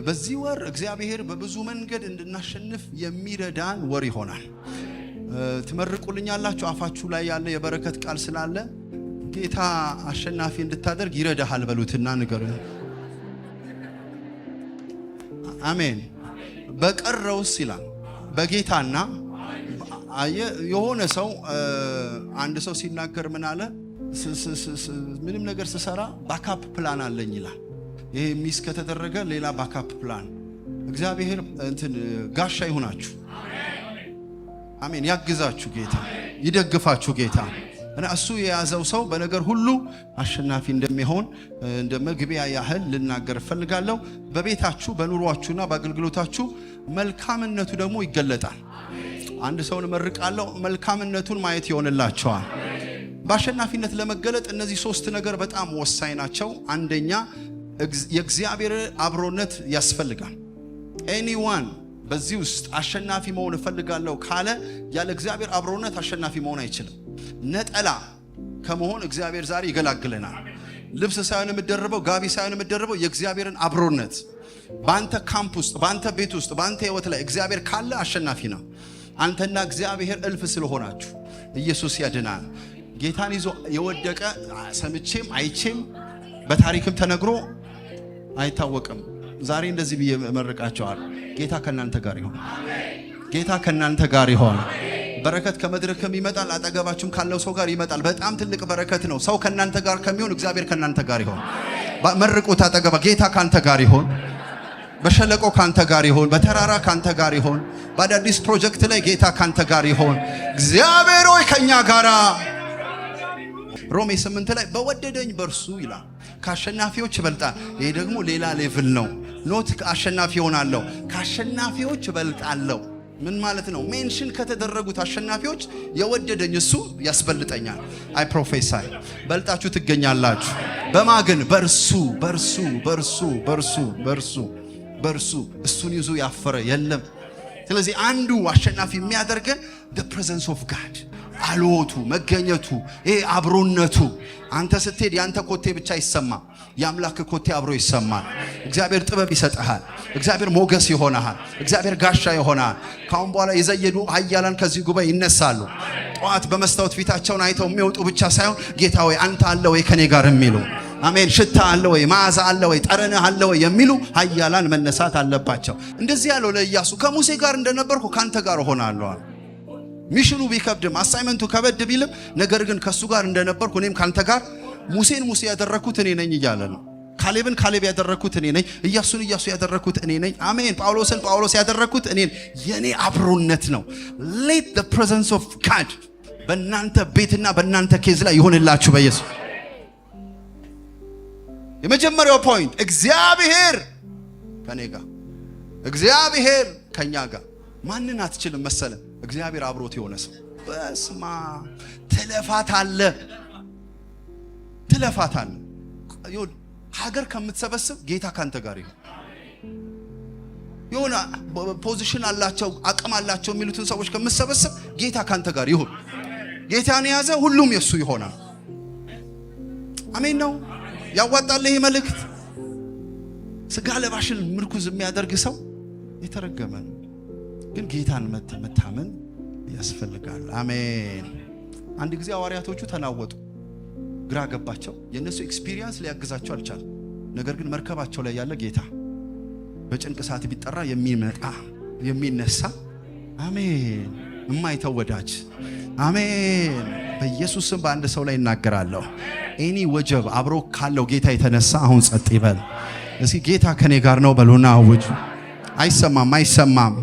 በዚህ ወር እግዚአብሔር በብዙ መንገድ እንድናሸንፍ የሚረዳን ወር ይሆናል። ትመርቁልኛላችሁ። አፋችሁ ላይ ያለ የበረከት ቃል ስላለ ጌታ አሸናፊ እንድታደርግ ይረዳሃል በሉትና ንገሩኝ። አሜን። በቀረውስ ይላል በጌታና የሆነ ሰው አንድ ሰው ሲናገር ምን አለ? ምንም ነገር ስሰራ ባካፕ ፕላን አለኝ ይላል። ይሄ ሚስ ከተደረገ ሌላ ባካፕ ፕላን። እግዚአብሔር ጋሻ ይሁናችሁ። አሜን። ያግዛችሁ ጌታ፣ ይደግፋችሁ ጌታ። እና እሱ የያዘው ሰው በነገር ሁሉ አሸናፊ እንደሚሆን እንደ መግቢያ ያህል ልናገር ፈልጋለሁ። በቤታችሁ በኑሯችሁና በአገልግሎታችሁ መልካምነቱ ደግሞ ይገለጣል። አንድ ሰውን መርቃለሁ፣ መልካምነቱን ማየት ይሆንላችኋል። በአሸናፊነት ለመገለጥ እነዚህ ሶስት ነገር በጣም ወሳኝ ናቸው። አንደኛ የእግዚአብሔር አብሮነት ያስፈልጋል። ኤኒዋን በዚህ ውስጥ አሸናፊ መሆን እፈልጋለሁ ካለ ያለ እግዚአብሔር አብሮነት አሸናፊ መሆን አይችልም። ነጠላ ከመሆን እግዚአብሔር ዛሬ ይገላግለናል። ልብስ ሳይሆን የምትደርበው፣ ጋቢ ሳይሆን የምትደርበው የእግዚአብሔርን አብሮነት በአንተ ካምፕ ውስጥ፣ በአንተ ቤት ውስጥ፣ በአንተ ህይወት ላይ እግዚአብሔር ካለ አሸናፊ ነው። አንተና እግዚአብሔር እልፍ ስለሆናችሁ ኢየሱስ ያድናል። ጌታን ይዞ የወደቀ ሰምቼም አይቼም በታሪክም ተነግሮ አይታወቅም። ዛሬ እንደዚህ ብዬ መርቃቸዋል። ጌታ ከናንተ ጋር ይሁን። ጌታ ከናንተ ጋር ይሁን። በረከት ከመድረክም ይመጣል፣ አጠገባችሁም ካለው ሰው ጋር ይመጣል። በጣም ትልቅ በረከት ነው። ሰው ከናንተ ጋር ከሚሆን እግዚአብሔር ከናንተ ጋር ይሁን። መርቁት። አጠገባ ጌታ ካንተ ጋር ይሁን። በሸለቆ ካንተ ጋር ይሁን። በተራራ ካንተ ጋር ይሁን። በአዳዲስ ፕሮጀክት ላይ ጌታ ካንተ ጋር ይሁን። እግዚአብሔር ሆይ ከኛ ጋራ። ሮሜ 8 ላይ በወደደኝ በርሱ ይላል ከአሸናፊዎች ይበልጣል። ይሄ ደግሞ ሌላ ሌቭል ነው። ኖት አሸናፊ ሆናለሁ፣ ከአሸናፊዎች ይበልጣለሁ። ምን ማለት ነው? ሜንሽን ከተደረጉት አሸናፊዎች የወደደኝ እሱ ያስበልጠኛል። አይ ፕሮፌሳይ በልጣችሁ ትገኛላችሁ። በማግን በርሱ በርሱ በርሱ በርሱ በርሱ በርሱ እሱን ይዞ ያፈረ የለም። ስለዚህ አንዱ አሸናፊ የሚያደርገን the presence of God፣ አልወቱ መገኘቱ፣ ይሄ አብሮነቱ። አንተ ስትሄድ ያንተ ኮቴ ብቻ ይሰማ፣ የአምላክ ኮቴ አብሮ ይሰማል። እግዚአብሔር ጥበብ ይሰጥሃል። እግዚአብሔር ሞገስ ይሆናል። እግዚአብሔር ጋሻ ይሆናል። ካሁን በኋላ የዘየዱ ኃያላን ከዚህ ጉባኤ ይነሳሉ። ጠዋት በመስታወት ፊታቸውን አይተው የሚወጡ ብቻ ሳይሆን ጌታ ሆይ አንተ አለ ወይ ከኔ ጋር የሚሉ አሜን። ሽታ አለ ወይ፣ መዓዛ አለ ወይ፣ ጠረን አለ ወይ የሚሉ ኃያላን መነሳት አለባቸው። እንደዚህ ያለው ለኢያሱ ከሙሴ ጋር እንደነበርኩ ካንተ ጋር ሆናለሁ። ሚሽኑ ቢከብድም አሳይመንቱ ከበድ ቢልም ነገር ግን ከሱ ጋር እንደነበርኩ እኔም ካንተ ጋር። ሙሴን ሙሴ ያደረኩት እኔ ነኝ እያለ ነው። ካሌብን ካሌብ ያደረኩት እኔ ነኝ። ኢያሱን ኢያሱ ያደረኩት እኔ ነኝ። አሜን። ጳውሎስን ጳውሎስ ያደረኩት እኔ። የኔ አብሮነት ነው። let the presence of God በእናንተ ቤትና በእናንተ ኬዝ ላይ ይሆንላችሁ በኢየሱስ። የመጀመሪያው ፖይንት እግዚአብሔር ከኔ ጋር፣ እግዚአብሔር ከኛ ጋር። ማንን አትችልም መሰለ? እግዚአብሔር አብሮት የሆነ ሰው በስማ ትለፋታለ። ሀገር ከምትሰበስብ ጌታ ካንተ ጋር ይሁን። የሆነ ፖዚሽን አላቸው አቅም አላቸው የሚሉትን ሰዎች ከምትሰበስብ ጌታ ካንተ ጋር ይሁን። ጌታን የያዘ ሁሉም የሱ ይሆናል። አሜን ነው። ያዋጣል ይሄ መልእክት። ስጋ ለባሽን ምርኩዝ የሚያደርግ ሰው የተረገመ ነው። ግን ጌታን መታመን ያስፈልጋል። አሜን። አንድ ጊዜ ሐዋርያቶቹ ተናወጡ፣ ግራ ገባቸው። የነሱ ኤክስፒሪየንስ ሊያግዛቸው አልቻለም። ነገር ግን መርከባቸው ላይ ያለ ጌታ በጭንቅ ሰዓት ቢጠራ የሚመጣ የሚነሳ አሜን፣ የማይተው ወዳጅ አሜን። በኢየሱስ ስም በአንድ ሰው ላይ እናገራለሁ። ኤኒ ወጀብ አብሮ ካለው ጌታ የተነሳ አሁን ጸጥ ይበል። እስኪ ጌታ ከኔ ጋር ነው በሉና አውጁ። አይሰማም አይሰማም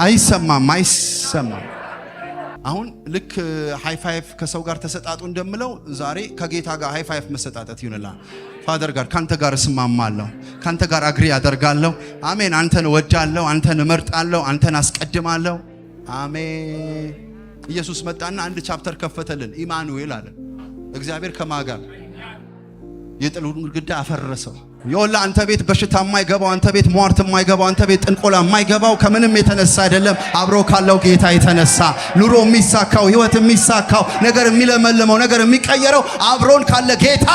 አይሰማም አይሰማም። አሁን ልክ ሃይ ፋይቭ ከሰው ጋር ተሰጣጡ እንደምለው ዛሬ ከጌታ ጋር ሃይ ፋይቭ መሰጣጠት ይሁንላል። ፋደር ጋር ካንተ ጋር እስማማለሁ፣ ካንተ ጋር አግሪ አደርጋለሁ። አሜን። አንተን እወዳለሁ፣ አንተን እመርጣለሁ፣ አንተን አስቀድማለሁ። አሜን። ኢየሱስ መጣና አንድ ቻፕተር ከፈተልን። ኢማኑኤል አለ። እግዚአብሔር ከማን ጋር? የጥሉን ግድግዳ አፈረሰው። ይወላ አንተ ቤት በሽታ የማይገባው፣ አንተ ቤት ሟርት የማይገባው፣ አንተ ቤት ጥንቆላ የማይገባው ከምንም የተነሳ አይደለም፣ አብሮ ካለው ጌታ የተነሳ። ኑሮ የሚሳካው፣ ህይወት የሚሳካው፣ ነገር የሚለመልመው፣ ነገር የሚቀየረው አብሮን ካለ ጌታ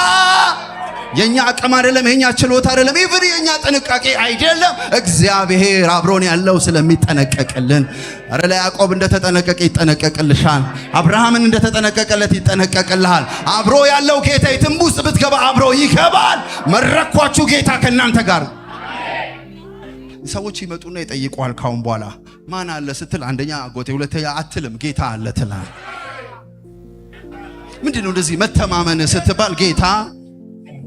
የኛ አቅም አይደለም፣ የኛ ችሎታ አይደለም፣ ኢቭን የኛ ጥንቃቄ አይደለም። እግዚአብሔር አብሮን ያለው ስለሚጠነቀቅልን። አረ ለያዕቆብ እንደተጠነቀቀ ይጠነቀቅልሻል። አብርሃምን እንደተጠነቀቀለት ይጠነቀቅልሃል። አብሮ ያለው ጌታ የትም ውስጥ ብትገባ አብሮ ይገባል። መረኳችሁ፣ ጌታ ከእናንተ ጋር። ሰዎች ይመጡና ይጠይቁሃል። ካሁን በኋላ ማን አለ ስትል አንደኛ አጎቴ፣ ሁለተኛ አትልም፣ ጌታ አለ ትላል። ምንድነው እንደዚህ መተማመን ስትባል ጌታ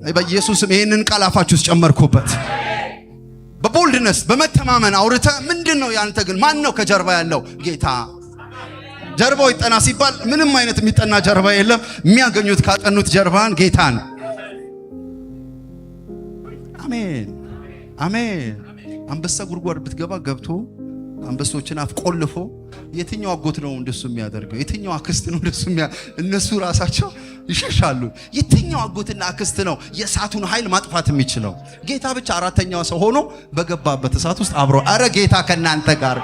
በኢየሱስም ይሄንን ቃል አፋችሁ ውስጥ ጨመርኩበት። በቦልድነስ በመተማመን አውርተ ምንድነው ያንተ ግን ማን ነው ከጀርባ ያለው? ጌታ። ጀርባው ይጠና ሲባል ምንም አይነት የሚጠና ጀርባ የለም። የሚያገኙት ካጠኑት ጀርባን ጌታን። አሜን አሜን። አንበሳ ጉድጓድ ብትገባ ገብቶ አንበሶችን አፍ ቆልፎ የትኛው አጎት ነው እንደሱ የሚያደርገው? የትኛው አክስት ነው እንደሱ እነሱ ራሳቸው ይሸሻሉ። የትኛው አጎትና አክስት ነው የእሳቱን ኃይል ማጥፋት የሚችለው? ጌታ ብቻ አራተኛው ሰው ሆኖ በገባበት እሳት ውስጥ አብሮ። አረ ጌታ ከናንተ ጋር።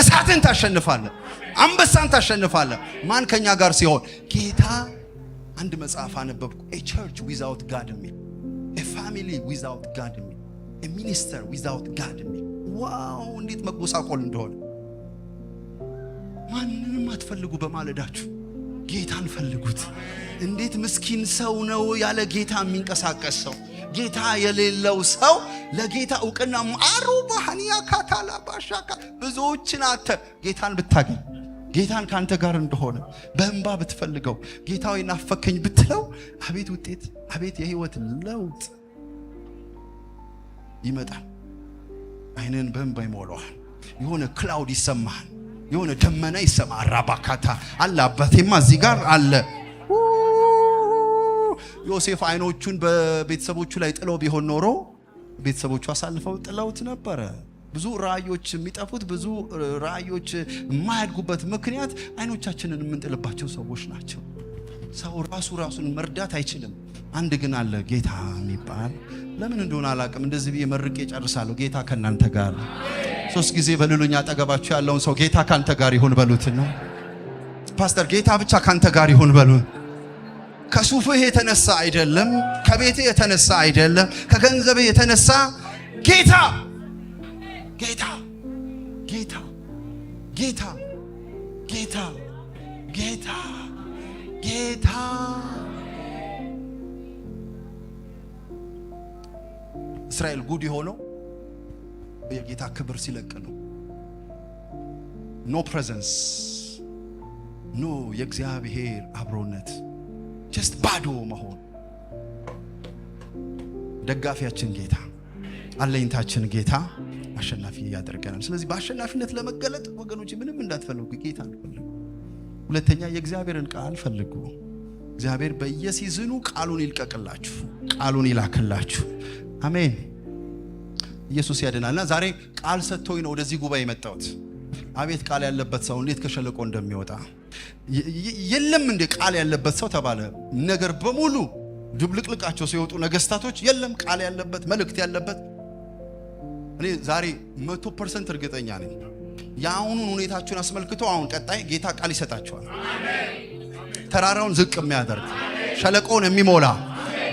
እሳትን ታሸንፋለህ፣ አንበሳን ታሸንፋለህ። ማን ከኛ ጋር ሲሆን? ጌታ። አንድ መጽሐፍ አነበብኩ፣ a church without God የሚል a family without God የሚል a minister without God የሚል። ዋው እንዴት መጎሳቆል እንደሆነ። ማንንም አትፈልጉ በማለዳችሁ ጌታን ፈልጉት። እንዴት ምስኪን ሰው ነው ያለ ጌታ የሚንቀሳቀስ ሰው። ጌታ የሌለው ሰው ለጌታ እውቅና ማሩ ባህኒያ ካታላ ባሻካ ብዙዎችን አተ ጌታን ብታገኝ ጌታን ካንተ ጋር እንደሆነ በእንባ ብትፈልገው ጌታዊ ናፈከኝ ብትለው አቤት ውጤት፣ አቤት የህይወት ለውጥ ይመጣል። አይነን በእንባ ይሞላዋል። የሆነ ክላውድ ይሰማል፣ የሆነ ደመና ይሰማል። ራባካታ አለ አባቴማ እዚህ ጋር አለ። ዮሴፍ አይኖቹን በቤተሰቦቹ ላይ ጥለው ቢሆን ኖሮ ቤተሰቦቹ አሳልፈው ጥለውት ነበረ። ብዙ ራእዮች የሚጠፉት፣ ብዙ ራእዮች የማያድጉበት ምክንያት አይኖቻችንን የምንጥልባቸው ሰዎች ናቸው። ሰው ራሱን መርዳት አይችልም። አንድ ግን አለ ጌታ የሚባል ለምን እንደሆነ አላውቅም። እንደዚህ ብዬ መርቄ ጨርሳለሁ። ጌታ ከናንተ ጋር። 3 ጊዜ በሉልኝ አጠገባችሁ ያለውን ሰው ጌታ ካንተ ጋር ይሁን በሉትና፣ ፓስተር ጌታ ብቻ ካንተ ጋር ይሁን በሉ። ከሱፍህ የተነሳ አይደለም፣ ከቤትህ የተነሳ አይደለም፣ ከገንዘብህ የተነሳ ጌታ ጌታ ጌታ ጌታ ጌታ ጌታ ጌታ። እስራኤል ጉድ የሆነው የጌታ ክብር ሲለቅ ነው። ኖ ፕሬዘንስ፣ ኖ የእግዚአብሔር አብሮነት፣ ጀስት ባዶ መሆን። ደጋፊያችን ጌታ፣ አለኝታችን ጌታ አሸናፊ ያደርገናል። ስለዚህ በአሸናፊነት ለመገለጥ ወገኖች ምንም እንዳትፈልጉ ጌታ ፈልጉ። ሁለተኛ የእግዚአብሔርን ቃል ፈልጉ። እግዚአብሔር በየሲዝኑ ቃሉን ይልቀቅላችሁ፣ ቃሉን ይላክላችሁ። አሜን። ኢየሱስ ያድናልና ዛሬ ቃል ሰጥቶኝ ነው ወደዚህ ጉባኤ የመጣሁት። አቤት ቃል ያለበት ሰው እንዴት ከሸለቆ እንደሚወጣ። የለም እንደ ቃል ያለበት ሰው ተባለ። ነገር በሙሉ ድብልቅልቃቸው ሲወጡ ነገስታቶች የለም ቃል ያለበት መልእክት ያለበት። እኔ ዛሬ 100% እርግጠኛ ነኝ የአሁኑን ሁኔታችሁን አስመልክቶ አሁን ቀጣይ ጌታ ቃል ይሰጣችኋል። ተራራውን ዝቅ የሚያደርግ ሸለቆውን የሚሞላ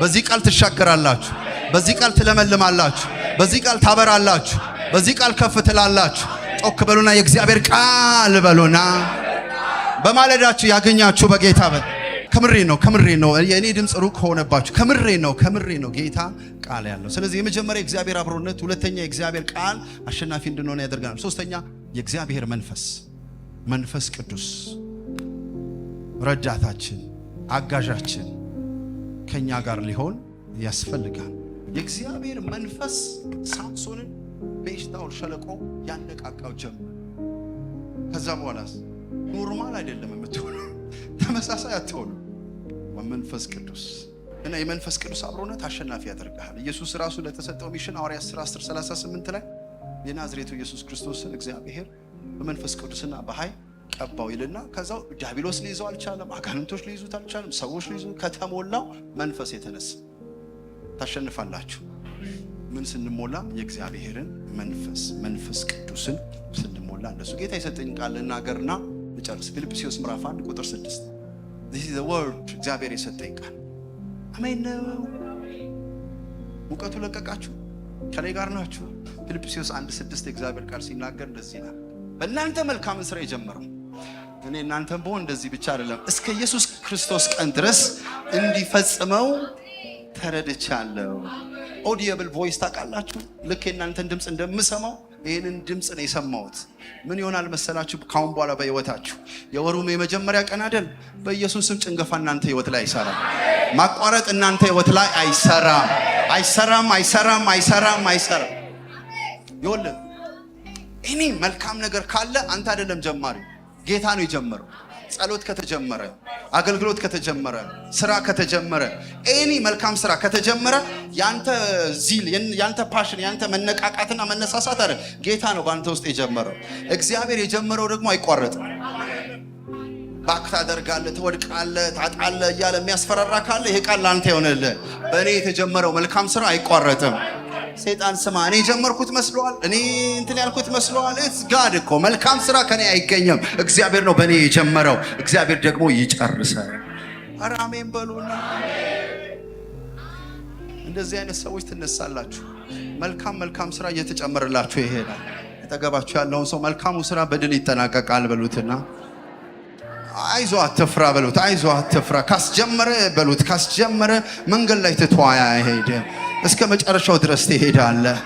በዚህ ቃል ትሻገራላችሁ፣ በዚህ ቃል ትለመልማላችሁ፣ በዚህ ቃል ታበራላችሁ፣ በዚህ ቃል ከፍ ትላላችሁ። ጮክ በሉና የእግዚአብሔር ቃል በሉና በማለዳችሁ ያገኛችሁ በጌታ ከምሬ ነው። የእኔ ድምፅ ሩቅ ሆነባችሁ። ከምሬ ነው ጌታ ቃል ያለው። ስለዚህ የመጀመሪያ የእግዚአብሔር አብሮነት፣ ሁለተኛ የእግዚአብሔር ቃል አሸናፊ እንድንሆን ያደርገናል። ሶስተኛ የእግዚአብሔር መንፈስ ቅዱስ ረዳታችን፣ አጋዣችን ከኛ ጋር ሊሆን ያስፈልጋል። የእግዚአብሔር መንፈስ ሳምሶንን በኤሽታኦል ሸለቆ ያነቃቃው ጀመር። ከዛ በኋላስ ኖርማል አይደለም የምትሆነው፣ ተመሳሳይ አትሆኑ። መንፈስ ቅዱስ እና የመንፈስ ቅዱስ አብሮነት አሸናፊ ያደርጋል። ኢየሱስ ራሱ ለተሰጠው ሚሽን ሐዋርያት ሥራ 10:38 ላይ የናዝሬቱ ኢየሱስ ክርስቶስን እግዚአብሔር በመንፈስ ቅዱስና በኃይል ቀባው ይልና ከዛው ዲያብሎስ ሊይዘው አልቻለም፣ አጋንንቶች ሊይዙት አልቻለም፣ ሰዎች ሊይዙ ከተሞላው መንፈስ የተነሳ ታሸንፋላችሁ። ምን ስንሞላ? የእግዚአብሔርን መንፈስ ቅዱስን ስንሞላ። እንደሱ ጌታ የሰጠኝ ቃል ልናገርና ልጨርስ። ፊልጵስዩስ ምዕራፍ 1 ቁጥር 6 This is the word እግዚአብሔር የሰጠኝ ቃል። አሜን ነው። ሙቀቱ ለቀቃችሁ? ከላይ ጋር ናችሁ? ፊልጵስዩስ 1:6 እግዚአብሔር ቃል ሲናገር እንደዚህ ነው፣ በእናንተ መልካም ስራ የጀመረው እኔ እናንተም በሆን እንደዚህ ብቻ አይደለም እስከ ኢየሱስ ክርስቶስ ቀን ድረስ እንዲፈጽመው ተረድቻለሁ። ኦዲየብል ቮይስ ታውቃላችሁ? ልክ የእናንተን ድምፅ እንደምሰማው ይህንን ድምፅ ነው የሰማሁት። ምን ይሆናል መሰላችሁ? ካሁን በኋላ በህይወታችሁ የወሩም የመጀመሪያ ቀን አይደል? በኢየሱስም ጭንገፋ እናንተ ህይወት ላይ አይሰራም። ማቋረጥ እናንተ ህይወት ላይ አይሰራም። አይሰራም፣ አይሰራም፣ አይሰራም፣ አይሰራም። ይኸውልህ እኔ መልካም ነገር ካለ አንተ አይደለም ጀማሪ፣ ጌታ ነው የጀመረው። ጸሎት ከተጀመረ፣ አገልግሎት ከተጀመረ፣ ስራ ከተጀመረ፣ እኔ መልካም ስራ ከተጀመረ ያንተ ዚል፣ ያንተ ፓሽን፣ ያንተ መነቃቃትና መነሳሳት አይደል፣ ጌታ ነው ባንተ ውስጥ የጀመረው። እግዚአብሔር የጀመረው ደግሞ አይቋረጥም። ባክ ታደርጋለህ፣ ትወድቃለህ፣ ታጣለህ እያለ የሚያስፈራራ ካለ ይሄ ቃል ላንተ ይሆንልህ። በእኔ የተጀመረው መልካም ስራ አይቋረጥም። ሰይጣን ስማ፣ እኔ ጀመርኩት መስሏል፣ እኔ እንትን ያልኩት መስሏል። እስ ጋድ እኮ መልካም ስራ ከኔ አይገኝም። እግዚአብሔር ነው በእኔ የጀመረው፣ እግዚአብሔር ደግሞ ይጨርሳል። ኧረ አሜን በሉና እንደዚህ አይነት ሰዎች ትነሳላችሁ። መልካም ስራ እየተጨመረላችሁ ይሄዳል። አጠገባችሁ ያለውን ሰው መልካሙ ስራ በድል ይጠናቀቃል በሉትና አይዞ አትፍራ በሉት። አይዞ አትፍራ ካስጀመረ በሉት። ካስጀመረ መንገድ ላይ ትተዋያ ሄደ እስከ መጨረሻው ድረስ ትሄዳለህ።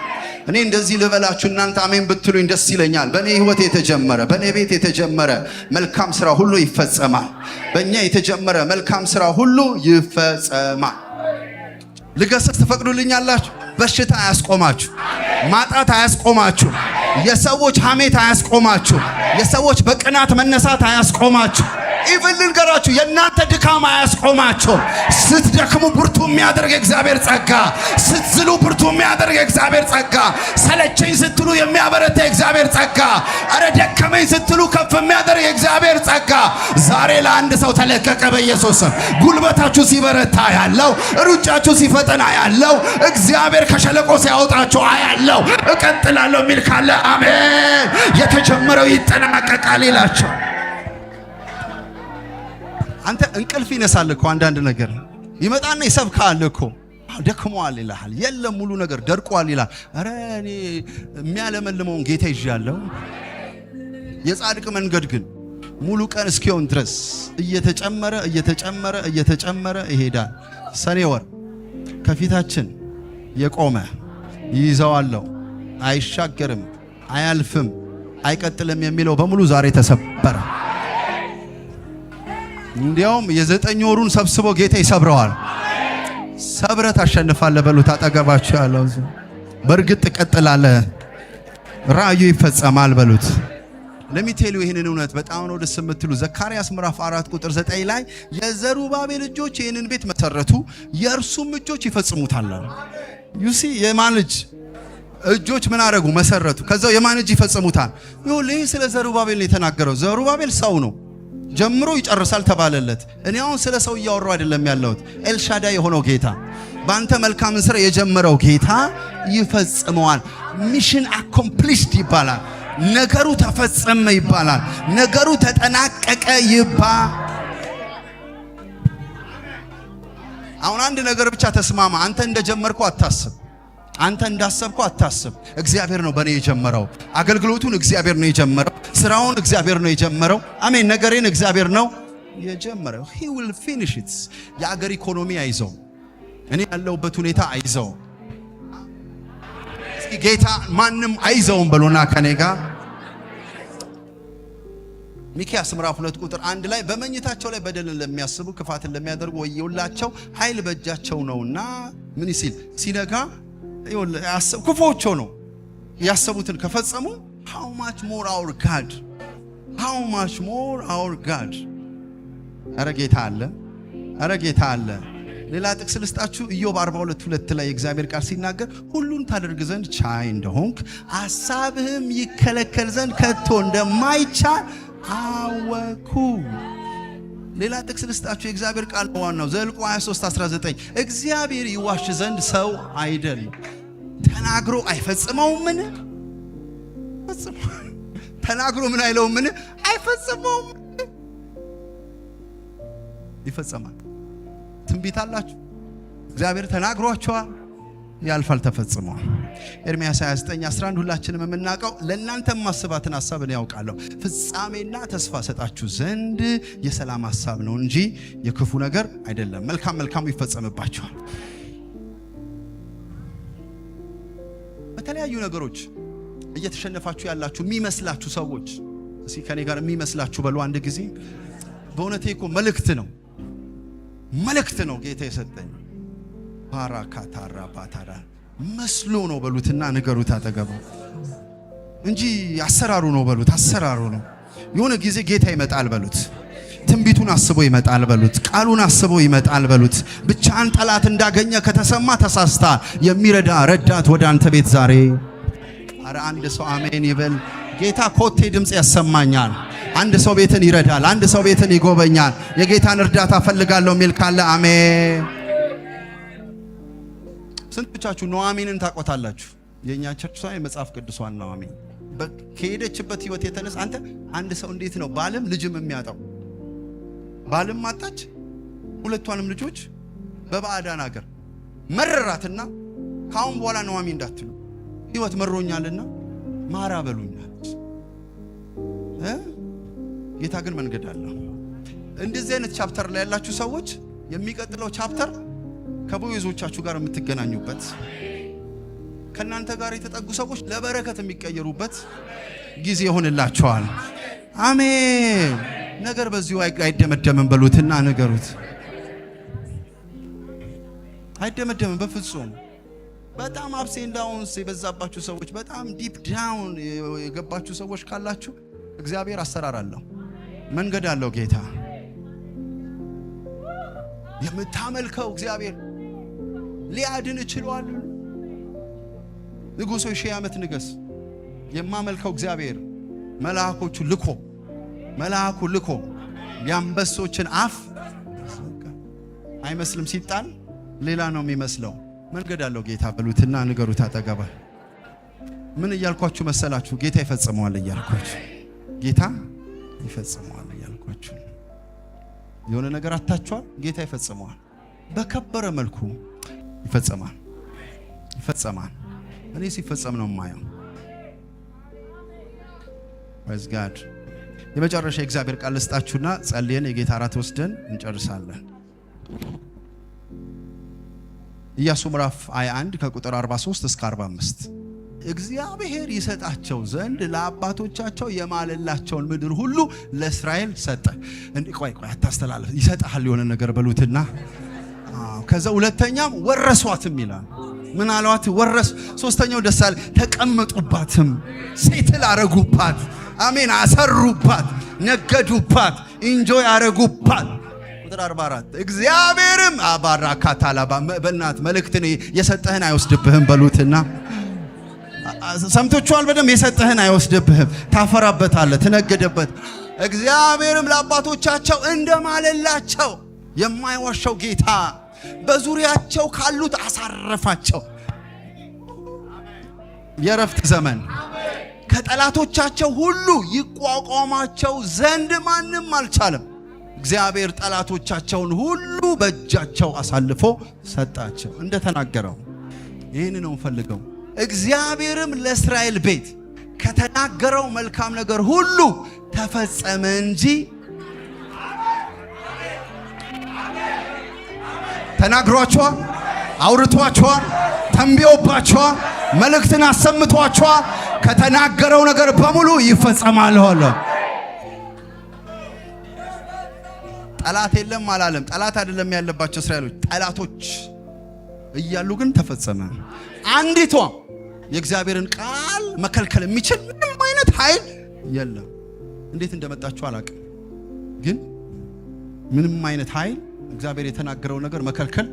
እኔ እንደዚህ ልበላችሁ፣ እናንተ አሜን ብትሉኝ ደስ ይለኛል። በእኔ ህይወት የተጀመረ፣ በእኔ ቤት የተጀመረ መልካም ስራ ሁሉ ይፈጸማል። በእኛ የተጀመረ መልካም ስራ ሁሉ ይፈጸማል። ልገሰጽ ትፈቅዱልኛላችሁ? በሽታ አያስቆማችሁ፣ ማጣት አያስቆማችሁ፣ የሰዎች ሐሜት አያስቆማችሁ፣ የሰዎች በቅናት መነሳት አያስቆማችሁ። ኢቭን ልንገራችሁ፣ የእናንተ ድካም አያስቆማችሁ። ስትደክሙ ብርቱ የሚያደርግ እግዚአብሔር ጸጋ፣ ስትዝሉ ብርቱ የሚያደርግ እግዚአብሔር ጸጋ፣ ሰለቸኝ ስትሉ የሚያበረታ እግዚአብሔር ጸጋ፣ አረ ደከመኝ ስትሉ ከፍ የሚያደርግ እግዚአብሔር ጸጋ ዛሬ ለአንድ ሰው ተለቀቀ በኢየሱስ ስም። ጉልበታችሁ ሲበረታ ያለው፣ ሩጫችሁ ሲፈጠና ያለው፣ እግዚአብሔር ከሸለቆ ሲያወጣችሁ አያለው። እቀጥላለሁ የሚል ካለ አሜን። የተጀመረው ይጠናቀቃል ይላቸው። አንተ እንቅልፍ ይነሳል እኮ አንዳንድ ነገር ይመጣና ይሰብካል እኮ ደክሟል ይልሃል። የለም ሙሉ ነገር ደርቋል ይላል። አረ እኔ የሚያለመልመውን ጌታ ይዣለሁ። የጻድቅ መንገድ ግን ሙሉ ቀን እስኪሆን ድረስ እየተጨመረ ይሄዳል። ሰኔ ወር ከፊታችን የቆመ ይይዘዋለሁ፣ አይሻገርም፣ አያልፍም፣ አይቀጥልም የሚለው በሙሉ ዛሬ ተሰበረ። እንዲያውም የ9 ወሩን ሰብስቦ ጌታ ይሰብረዋል። ሰብረ ታሸንፋለህ በሉት። አጠገባችሁ ያለው በእርግጥ ትቀጥላለህ፣ ራእዩ ይፈጸማል በሉት። ለሚቴሉ ይህንን እውነት በጣም ነው ደስ የምትሉ። ዘካርያስ ምዕራፍ 4 ቁጥር 9 ላይ የዘሩባቤል እጆች ይህንን ቤት መሰረቱ፣ የእርሱም እጆች ይፈጽሙታል። ዩሲ የማን እጆች ምን አደረጉ? መሰረቱ። ከዛው የማን እጅ ይፈጽሙታል? ይሄ ስለ ዘሩባቤል ነው የተናገረው። ዘሩባቤል ሰው ነው፣ ጀምሮ ይጨርሳል ተባለለት። እኔ አሁን ስለ ሰው እያወራሁ አይደለም ያለሁት። ኤልሻዳይ የሆነው ጌታ፣ በአንተ መልካምን ስራ የጀመረው ጌታ ይፈጽመዋል። ሚሽን አኮምፕሊሽድ ይባላል። ነገሩ ተፈጸመ ይባላል። ነገሩ ተጠናቀቀ ይባላል። አሁን አንድ ነገር ብቻ ተስማማ። አንተ እንደጀመርከው አታስብ፣ አንተ እንዳሰብከው አታስብ። እግዚአብሔር ነው በእኔ የጀመረው። አገልግሎቱን እግዚአብሔር ነው የጀመረው። ስራውን እግዚአብሔር ነው የጀመረው። አሜን። ነገሬን እግዚአብሔር ነው የጀመረው። he will finish it። የአገር ኢኮኖሚ አይዘው፣ እኔ ያለሁበት ሁኔታ አይዘው። እስኪ ጌታ ማንም አይዘውም በሉና ከኔ ጋር ሚክያስ ምዕራፍ 2 ቁጥር 1 ላይ በመኝታቸው ላይ በደልን ለሚያስቡ ክፋትን ለሚያደርጉ ወየውላቸው፣ ኃይል በእጃቸው ነውና ምን ሲል ሲነጋ ክፉዎች ነው ያሰቡትን ከፈጸሙ how much more our God, how much more our God። አረ ጌታ አለ፣ አረ ጌታ አለ። ሌላ ጥቅስ ልስጣችሁ። ኢዮብ 42:2 ላይ እግዚአብሔር ቃል ሲናገር ሁሉን ታደርግ ዘንድ ቻይ እንደሆንክ ሐሳብህም ይከለከል ዘንድ ከቶ እንደማይቻል አወኩ። ሌላ ጥቅስ ልስጣችሁ። የእግዚአብሔር ቃል ዋናው ዘኍልቍ 23:19 እግዚአብሔር ይዋሽ ዘንድ ሰው አይደል፣ ተናግሮ አይፈጽመውምን? ተናግሮ ምን አይለውምን? አይፈጽመውም። ይፈጸማል። ትንቢት አላችሁ፣ እግዚአብሔር ተናግሯቸዋል፣ ያልፋል፣ ተፈጽሟል። ኤርምያስ 29:11 ሁላችንም የምናውቀው ለእናንተ ማስባትን ሐሳብ እኔ ያውቃለሁ ፍጻሜና ተስፋ ሰጣችሁ ዘንድ የሰላም ሐሳብ ነው እንጂ የክፉ ነገር አይደለም። መልካሙ ይፈጸምባችኋል። በተለያዩ ነገሮች እየተሸነፋችሁ ያላችሁ የሚመስላችሁ ሰዎች እስኪ ከኔ ጋር የሚመስላችሁ በሉ አንድ ጊዜ። በእውነቴ እኮ መልእክት ነው ጌታ የሰጠኝ። ባራካታራ ባታራ መስሎ ነው በሉትና ንገሩት አጠገቡ እንጂ አሰራሩ ነው በሉት። አሰራሩ ነው። የሆነ ጊዜ ጌታ ይመጣል በሉት። ትንቢቱን አስቦ ይመጣል በሉት። ቃሉን አስቦ ይመጣል በሉት። ብቻን ጠላት እንዳገኘ ከተሰማ ተሳስታ የሚረዳ ረዳት ወደ አንተ ቤት ዛሬ። አረ አንድ ሰው አሜን ይበል። ጌታ ኮቴ ድምጽ ያሰማኛል። አንድ ሰው ቤትን ይረዳል። አንድ ሰው ቤትን ይጎበኛል። የጌታን እርዳታ ፈልጋለሁ የሚል ካለ አሜን። ስንቶቻችሁ ኑኃሚንን ታቆታላችሁ? የኛ ቸርች ሳይ መጽሐፍ ቅዱሷን ኑኃሚን ከሄደችበት ህይወት የተነሳ አንድ ሰው እንዴት ነው ባልም ልጅም የሚያጣው? ባልም ማጣች፣ ሁለቷንም ልጆች በባዕዳን ሀገር መረራትና ካሁን በኋላ ኑኃሚን እንዳትሉ ህይወት መሮኛልና ማራ በሉኛለች። ጌታ ግን መንገድ አለው። እንደዚህ አይነት ቻፕተር ላይ ያላችሁ ሰዎች የሚቀጥለው ቻፕተር ከቦይዞቻችሁ ጋር የምትገናኙበት፣ ከናንተ ጋር የተጠጉ ሰዎች ለበረከት የሚቀየሩበት ጊዜ ይሆንላችኋል። አሜን። ነገር በዚሁ አይደመደምም በሉትና ነገሩት። አይደመደምም በፍጹም። በጣም አፕስ ኤንድ ዳውንስ የበዛባችሁ ሰዎች፣ በጣም ዲፕ ዳውን የገባችሁ ሰዎች ካላችሁ እግዚአብሔር አሰራር አለው፣ መንገድ አለው። ጌታ የምታመልከው እግዚአብሔር ሊያድን ይችላል። ንጉሥ ሆይ 1000 ዓመት ንገስ። የማመልከው እግዚአብሔር መልአኩ ልኮ የአንበሶችን አፍ አይመስልም። ሲጣል ሌላ ነው የሚመስለው። መንገድ አለው ጌታ በሉትና ንገሩት አጠገባ። ምን እያልኳችሁ መሰላችሁ? ጌታ ይፈጽመዋል እያልኳችሁ። ጌታ ይፈጽመዋል እያልኳችሁ። የሆነ ነገር አታችኋል፣ ጌታ ይፈጽመዋል። በከበረ መልኩ ይፈጽማል። እኔ ሲፈጸም ነው የማየው። ፕሬዝ ጋድ። የመጨረሻ የእግዚአብሔር ቃል ልስጣችሁና ጸልየን የጌታ እራት ወስደን እንጨርሳለን። ኢያሱ ምዕራፍ 21 ከቁጥር 43 እስከ 45 እግዚአብሔር ይሰጣቸው ዘንድ ለአባቶቻቸው የማለላቸውን ምድር ሁሉ ለእስራኤል ሰጠ። ቆይ አታስተላልፍ፣ ይሰጣል የሆነ ነገር በሉትና ከዛ ሁለተኛም ወረሷትም ይላል። ምን አሏት? ወረስ። ሶስተኛው ደስ አለ፣ ተቀመጡባትም፣ ሴትል አረጉባት። አሜን። አሰሩባት፣ ነገዱባት፣ ኢንጆይ አረጉባት። ቁጥር 44 እግዚአብሔርም አባራካታላባ በእናት መልእክትን የሰጠህን አይወስድብህም በሉትና ሰምቶችኋል። በደም የሰጠህን አይወስድብህም፣ ታፈራበታለህ፣ ትነገደበት። እግዚአብሔርም ለአባቶቻቸው እንደማለላቸው የማይዋሻው ጌታ በዙሪያቸው ካሉት አሳረፋቸው። የረፍት ዘመን ከጠላቶቻቸው ሁሉ ይቋቋማቸው ዘንድ ማንም አልቻለም። እግዚአብሔር ጠላቶቻቸውን ሁሉ በእጃቸው አሳልፎ ሰጣቸው እንደተናገረው። ይህን ነው ፈልገው። እግዚአብሔርም ለእስራኤል ቤት ከተናገረው መልካም ነገር ሁሉ ተፈጸመ እንጂ ተናግሯቸዋል፣ አውርቷቸዋል፣ ተንብዮባቸዋል፣ መልእክትን አሰምቷቸዋል። ከተናገረው ነገር በሙሉ ይፈጸማል አለ። ጠላት የለም አላለም። ጠላት አይደለም ያለባቸው እስራኤሎች፣ ጠላቶች እያሉ ግን ተፈጸመ። አንዲቷ የእግዚአብሔርን ቃል መከልከል የሚችል ምንም አይነት ኃይል የለም። እንዴት እንደመጣችሁ አላውቅም፣ ግን ምንም አይነት ኃይል እግዚአብሔር የተናገረው ነገር መከልከል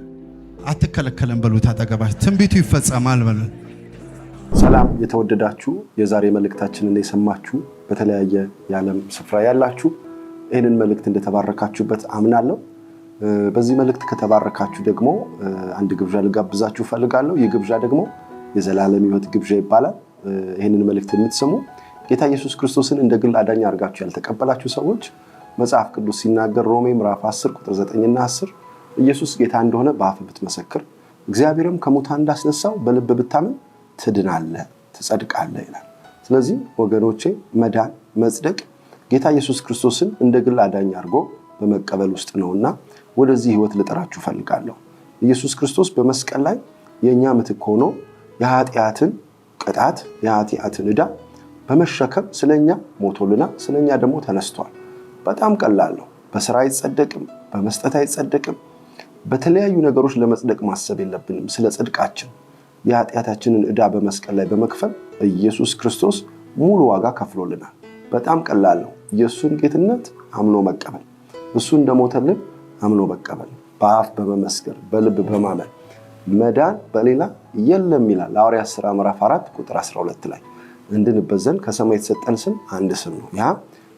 አትከለከለም በሉት አጠገባችሁ። ትንቢቱ ይፈጸማል በሉ። ሰላም የተወደዳችሁ የዛሬ መልእክታችንን የሰማችሁ በተለያየ የዓለም ስፍራ ያላችሁ ይህንን መልእክት እንደተባረካችሁበት አምናለሁ። በዚህ መልእክት ከተባረካችሁ ደግሞ አንድ ግብዣ ልጋብዛችሁ ፈልጋለሁ። ይህ ግብዣ ደግሞ የዘላለም ሕይወት ግብዣ ይባላል። ይህንን መልእክት የምትሰሙ ጌታ ኢየሱስ ክርስቶስን እንደ ግል አዳኝ አድርጋችሁ ያልተቀበላችሁ ሰዎች መጽሐፍ ቅዱስ ሲናገር ሮሜ ምዕራፍ 10 ቁጥር 9 እና 10 ኢየሱስ ጌታ እንደሆነ በአፍ ብትመሰክር እግዚአብሔርም ከሙታን እንዳስነሳው በልብ ብታምን ትድናለህ፣ ትጸድቃለህ ይላል። ስለዚህ ወገኖቼ መዳን መጽደቅ ጌታ ኢየሱስ ክርስቶስን እንደ ግል አዳኝ አድርጎ በመቀበል ውስጥ ነውና ወደዚህ ህይወት ልጠራችሁ ፈልጋለሁ። ኢየሱስ ክርስቶስ በመስቀል ላይ የኛ ምትክ ሆኖ የኃጢአትን ቅጣት የኃጢአትን ዕዳ በመሸከም ስለኛ ሞቶልና ስለኛ ደግሞ ተነስቷል። በጣም ቀላል ነው። በስራ አይጸደቅም፣ በመስጠት አይጸደቅም። በተለያዩ ነገሮች ለመጽደቅ ማሰብ የለብንም። ስለ ጽድቃችን የኃጢአታችንን ዕዳ በመስቀል ላይ በመክፈል ኢየሱስ ክርስቶስ ሙሉ ዋጋ ከፍሎልናል። በጣም ቀላል ነው። ኢየሱስን ጌትነት አምኖ መቀበል፣ እሱ እንደሞተልን አምኖ መቀበል፣ በአፍ በመመስከር በልብ በማመን መዳን በሌላ የለም ይላል ሐዋርያት ሥራ ምዕራፍ 4 ቁጥር 12 ላይ። እንድንበት ዘንድ ከሰማይ የተሰጠን ስም አንድ ስም ነው፣ ያ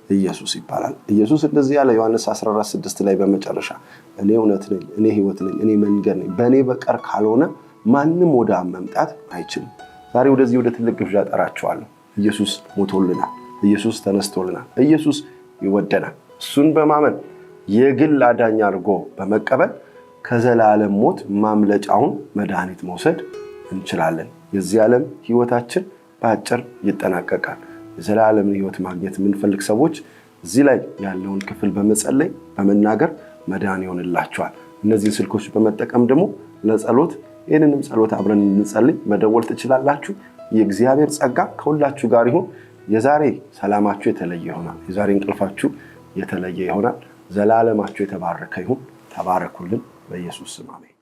ኢየሱስ ይባላል። ኢየሱስ እንደዚህ ያለ ዮሐንስ 14:6 ላይ በመጨረሻ እኔ እውነት ነኝ፣ እኔ ሕይወት ነኝ፣ እኔ መንገድ ነኝ፣ በእኔ በቀር ካልሆነ ማንም ወደ አብ መምጣት አይችልም። ዛሬ ወደዚህ ወደ ትልቅ ግብዣ ጠራችኋለሁ። ኢየሱስ ሞቶልናል፣ ኢየሱስ ተነስቶልናል፣ ኢየሱስ ይወደናል። እሱን በማመን የግል አዳኝ አድርጎ በመቀበል ከዘላለም ሞት ማምለጫውን መድኃኒት መውሰድ እንችላለን። የዚህ ዓለም ህይወታችን በአጭር ይጠናቀቃል። የዘላለምን ህይወት ማግኘት የምንፈልግ ሰዎች እዚህ ላይ ያለውን ክፍል በመጸለይ በመናገር መዳን ይሆንላችኋል። እነዚህን ስልኮች በመጠቀም ደግሞ ለጸሎት ይህንንም ጸሎት አብረን እንጸልይ መደወል ትችላላችሁ። የእግዚአብሔር ጸጋ ከሁላችሁ ጋር ይሁን። የዛሬ ሰላማችሁ የተለየ ይሆናል። የዛሬ እንቅልፋችሁ የተለየ ይሆናል። ዘላለማችሁ የተባረከ ይሁን። ተባረኩልን። በኢየሱስ ስም አሜን።